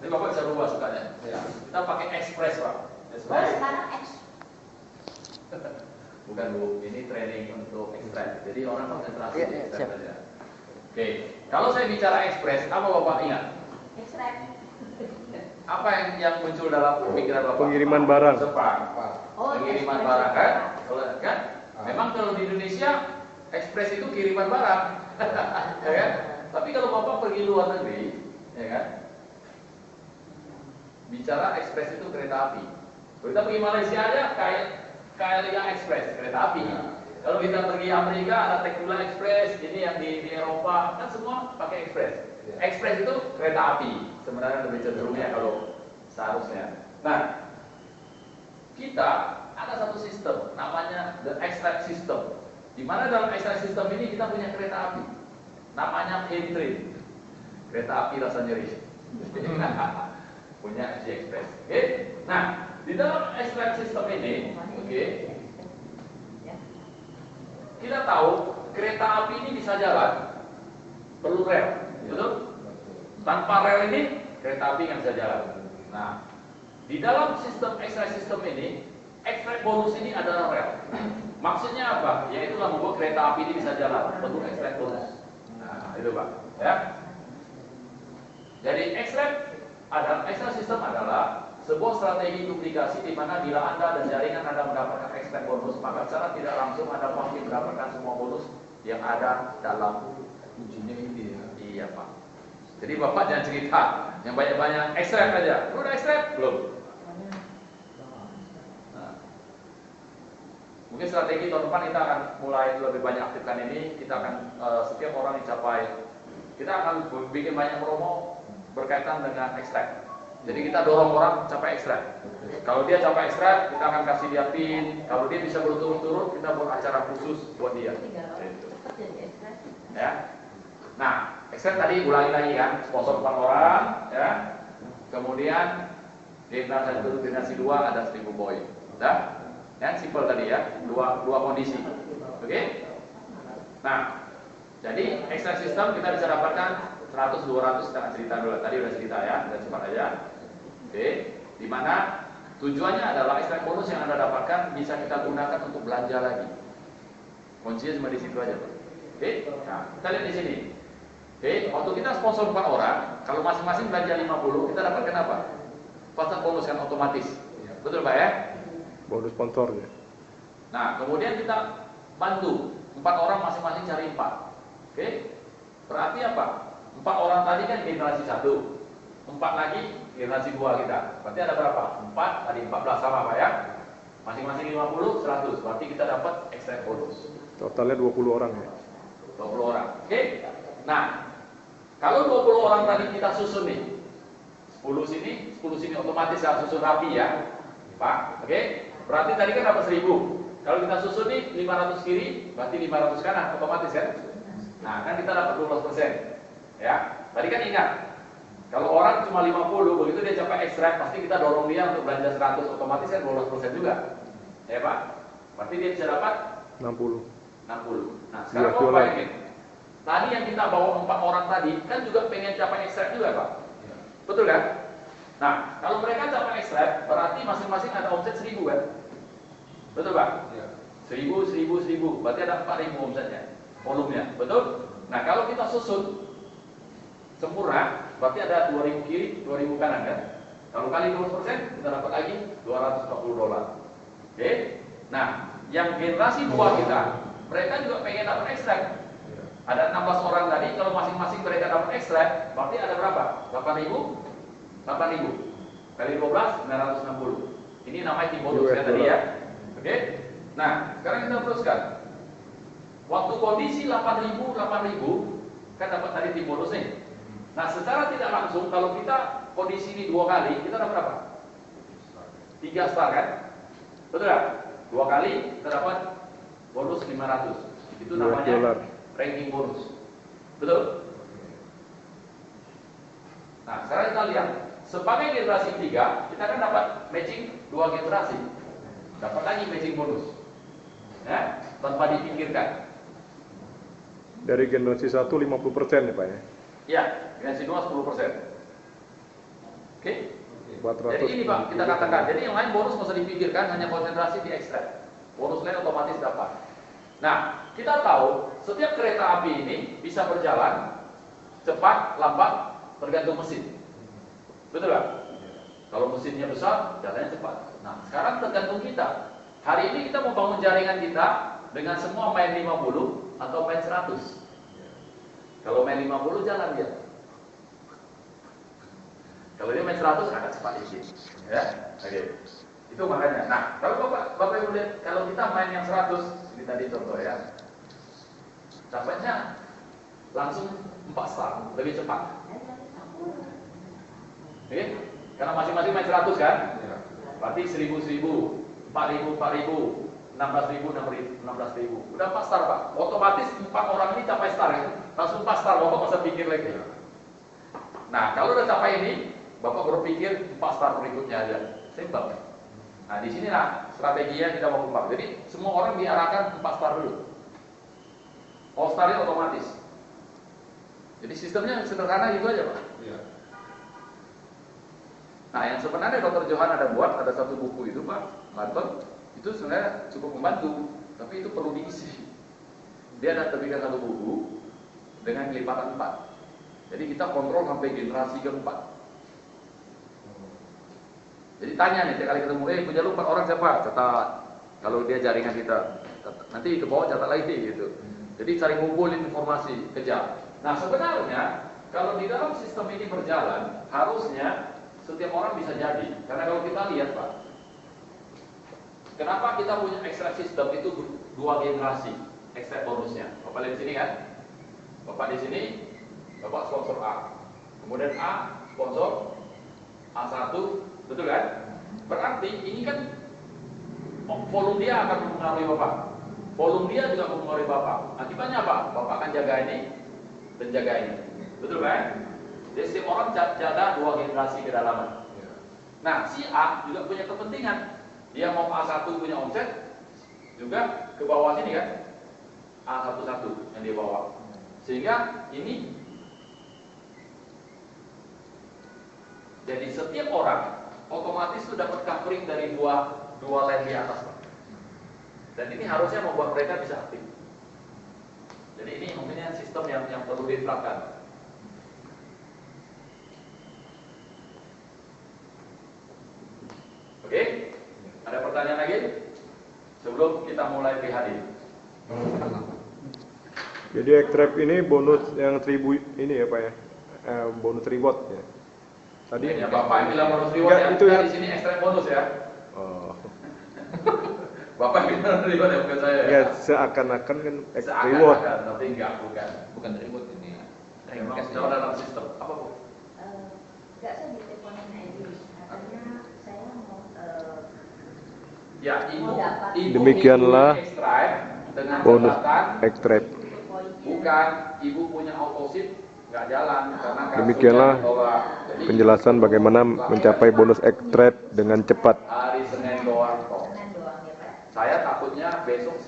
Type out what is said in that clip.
Ini Bapak bisa rubah sukanya. Ya. Kita pakai express, Pak. Express. Oh, sekarang X. Bukan Bu, ini training untuk express. Jadi orang konsentrasi di express saja. Oke, kalau saya bicara express, apa Bapak ingat? Express. Apa yang muncul dalam pikiran Bapak? Pengiriman barang. Cepat. Oh, Pengiriman express. barang kan? Memang kalau di Indonesia express itu kiriman barang, ya kan? Tapi kalau Bapak pergi luar negeri, ya kan? Bicara express itu kereta api. Kalau kita pergi Malaysia aja KLIA Express, kereta api. Kalau kita pergi Amerika ada Tekula Express, ini yang di Eropa kan semua pakai express. Express itu kereta api, sebenarnya lebih cenderungnya kalau seharusnya. Nah, kita ada satu sistem namanya the express system. Di mana dalam express system ini kita punya kereta api, namanya Pain Train, kereta api rasa nyeri. Punya FJ Express. Oke. Nah, di dalam express system ini, oke, kita tahu kereta api ini bisa jalan perlu rel, betul? Tanpa rel ini kereta api nggak bisa jalan. Nah, di dalam sistem express system ini, express bonus ini adalah rel. Maksudnya apa? Yaitulah membuat kereta api ini bisa jalan perlu express bonus. Nah, itu Pak. Ya. Jadi express system adalah sebuah strategi duplikasi di mana bila Anda dan jaringan Anda mendapatkan express bonus, maka secara tidak langsung Anda pasti mendapatkan semua bonus yang ada dalam kuncinya ini ya. Iya Pak. Jadi Bapak jangan cerita yang banyak-banyak extract aja. Lu udah extract? Belum. Nah, mungkin strategi tahun depan kita akan mulai lebih banyak aktifkan ini. Kita akan setiap orang dicapai. Kita akan bikin banyak promo berkaitan dengan extract. Jadi kita dorong orang capai extract. Kalau dia capai extract, kita akan kasih dia pin. Kalau dia bisa berturut-turut, kita buat acara khusus buat dia. Ya. Nah, extract tadi ulangi lagi kan, sponsor 4 orang, ya. Kemudian generasi 2 ada 1000 boy. Udah? Ya, simple tadi ya. Dua kondisi. Oke? Nah, jadi extract system kita bisa dapatkan 100, 200, kita akan cerita dulu. Tadi udah cerita ya, udah cepat aja. Oke, dimana tujuannya adalah extract bonus yang Anda dapatkan bisa kita gunakan untuk belanja lagi. Kuncinya cuma di situ aja, Pak. Oke, nah, kita lihat di sini. Oke, waktu kita sponsor 4 orang, kalau masing-masing belanja 50, kita dapatkan apa? Pasar bonus kan otomatis. Betul Pak ya? Bonus sponsornya. Nah, kemudian kita bantu 4 orang masing-masing cari 4. Oke, berarti apa? 4 orang tadi kan generasi 1, 4 lagi generasi 2 kita. Berarti ada berapa? 4, tadi 14 sama Pak ya. Masing-masing 50, 100. Berarti kita dapat extra bonus. Totalnya 20 orang ya. 20 orang. Oke. Nah, kalau 20 orang tadi kita susun nih. 10 sini otomatis ya susun rapi ya. Pak, oke? Berarti tadi kan dapat 1000. Kalau kita susun nih 500 kiri, berarti 500 kanan otomatis kan? Nah, kan kita dapat 12%. Ya, tadi kan ingat, kalau orang cuma 50, begitu dia capai ekstrak, pasti kita dorong dia untuk belanja 100, otomatis kan 12% juga. Ya Pak, berarti dia bisa dapat 60. 60. Nah, sekarang mau bayangin, tadi yang kita bawa 4 orang tadi, kan juga pengen capai ekstrak juga Pak. Ya. Betul kan? Nah, kalau mereka capai ekstrak, berarti masing-masing ada omset 1000 kan? Betul Pak? Ya. 1000, 1000, 1000, berarti ada 4000 omsetnya, volumenya, betul? Nah, kalau kita susun sempurna, berarti ada 2000 kiri, 2000 kanan kan? Kalau kali 20%, kita dapat lagi $240. Oke? Nah, yang generasi 2 kita, mereka juga pengen dapat ekstrak. Ada 16 orang tadi, kalau masing-masing mereka dapat ekstrak, berarti ada berapa? 8.000? 8.000 kali 12, 960. Ini namanya tim bonus kan tadi ya? Oke? Nah, sekarang kita teruskan. Waktu kondisi 8.000, 8.000, kan dapat tadi tim bonus nih. Nah, secara tidak langsung kalau kita kondisi ini 2 kali, kita dapat berapa? 3 star kan? Betul ya? 2 kali kita dapat bonus 500. Itu namanya ranking bonus. Betul? Nah, sekarang kita lihat sebagai generasi 3, kita kan dapat matching 2 generasi. Dapat lagi matching bonus. Ya, tanpa dipikirkan. Dari generasi 1 50% ya Pak ya? Ya, generasi 2 10%. 400. Jadi ini Pak, kita katakan. Jadi yang lain bonus nggak usah dipikirkan, hanya konsentrasi di ekstrak. Bonus lain otomatis dapat. Nah, kita tahu setiap kereta api ini bisa berjalan cepat, lambat, tergantung mesin. Betul nggak? Kalau mesinnya besar, jalannya cepat. Nah, sekarang tergantung kita. Hari ini kita mau bangun jaringan kita dengan semua main 50 atau main 100. Kalau main 50 jalan dia. Kalau dia main 100 agak cepat dikit. Ya, oke. Itu makanya. Nah, kalau Bapak Ibu lihat, kalau kita main yang 100, ini tadi contoh ya. Dapatnya langsung 4 star, lebih cepat. Oke? Karena masing-masing main 100 kan? Berarti 1000, 4000, 4000, 16.000, 16.000. Udah 4 star Pak. Otomatis 4 orang ini capai star ya. Langsung 4 star, Bapak masa pikir lagi. Nah, kalau udah capai ini, Bapak berpikir 4 star berikutnya aja. Simpel. Nah, di sinilah strateginya kita mau kembang. Jadi, semua orang diarahkan 4 star dulu. All star-nya otomatis. Jadi sistemnya sederhana gitu aja Pak. Iya. Nah, yang sebenarnya Dr. Johan ada buat, ada satu buku itu Pak, Banten, itu sebenarnya cukup membantu, tapi itu perlu diisi. Dia ada terbitkan satu buku dengan kelipatan 4. Jadi kita kontrol sampai generasi keempat. Jadi tanya nih, tiap kali ketemu, punya lu 4 orang siapa? Catat. Kalau dia jaringan kita, nanti ke bawah catat lagi gitu. Jadi cari ngumpulin informasi, kejar. Nah sebenarnya kalau di dalam sistem ini berjalan, harusnya setiap orang bisa jadi. Karena kalau kita lihat Pak, kenapa kita punya ekstrak sistem itu 2 generasi ekstrak bonusnya? Bapak lihat sini kan? Bapak di sini, Bapak sponsor A. Kemudian A sponsor A1, betul kan? Berarti ini kan volume dia akan mempengaruhi Bapak. Volume dia juga mempengaruhi Bapak. Akibatnya apa? Bapak akan jaga ini dan jaga ini. Betul kan? Jadi setiap orang jaga 2 generasi kedalaman. Nah, si A juga punya kepentingan. Dia mau A1 punya omset juga ke bawah sini kan? A11 yang dia bawa. Sehingga ini jadi setiap orang otomatis itu dapat covering dari dua line di atas. Dan ini harusnya membuat mereka bisa aktif. Jadi ini mungkin sistem yang perlu diterapkan. Oke? Ada pertanyaan lagi? Sebelum kita mulai PHD. Jadi ekstrap ini bonus yang 1000 ini ya Pak ya? Bonus reward ya. Tadi ya, Bapak yang bilang bonus reward ya, itu ya. Di sini ekstrak bonus ya. Oh. Bapak yang bilang reward ya, bukan saya ya. Ya seakan-akan kan reward. Seakan-akan, tapi enggak, Bukan reward ini. Memang secara dalam sistem. Apa Bu? Enggak, saya diteleponin Edi. Katanya saya mau Ya, ibu Demikianlah ekstrak dengan bonus catatan ekstrap. bukan ibu punya autoship nggak jalan karena kartunya Demikianlah ditolak. Jadi, penjelasan bagaimana mencapai bonus ekstrap dengan cepat. hari Senin doang kok. Senin doang ya Pak. Saya takutnya besok